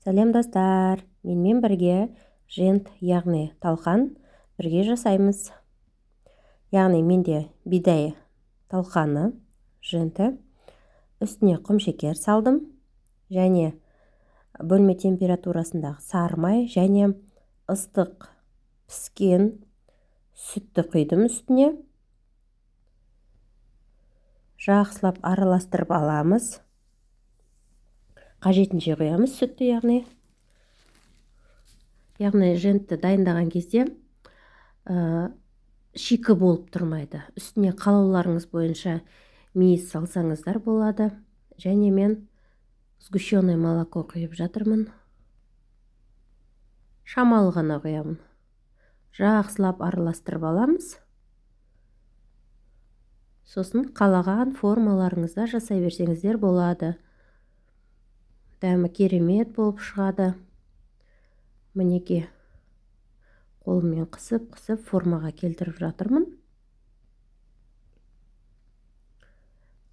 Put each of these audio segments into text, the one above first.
Сәлем достар, менімен бірге жент, яғни талқан бірге жасаймыз. Яғни менде бидай талқаны, женті, үстіне құмшекер салдым, және бөлме температурасындағы сары май және ыстық піскен сүтті құйдым үстіне. Жақсылап араластырып аламыз. Қажетінше құямыз сүтті, яғни жентті дайындаған кезде шикі болып тұрмайды. Үстіне қалауларыңыз бойынша мейіз салсаңыздар болады. Және мен сгущенное молоко құйып жатырмын. Шамалы ғана құямын. Жақсылап араластырып аламыз. Сосын қалаған формаларыңызда жасай берсеңіздер болады. Дәмі керемет болып шығады. Мінеке, қолыммен қысып формаға келтіріп жатырмын.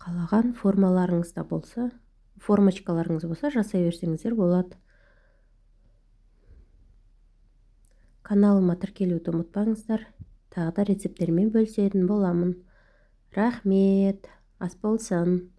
Қалаған формаларыңызда болса, формочкаларыңыз болса жасай берсеңіздер болады. Каналыма тіркелуді ұмытпаңыздар. Тағы да рецепттермен бөлісетін боламын. Рахмет, ас болсын.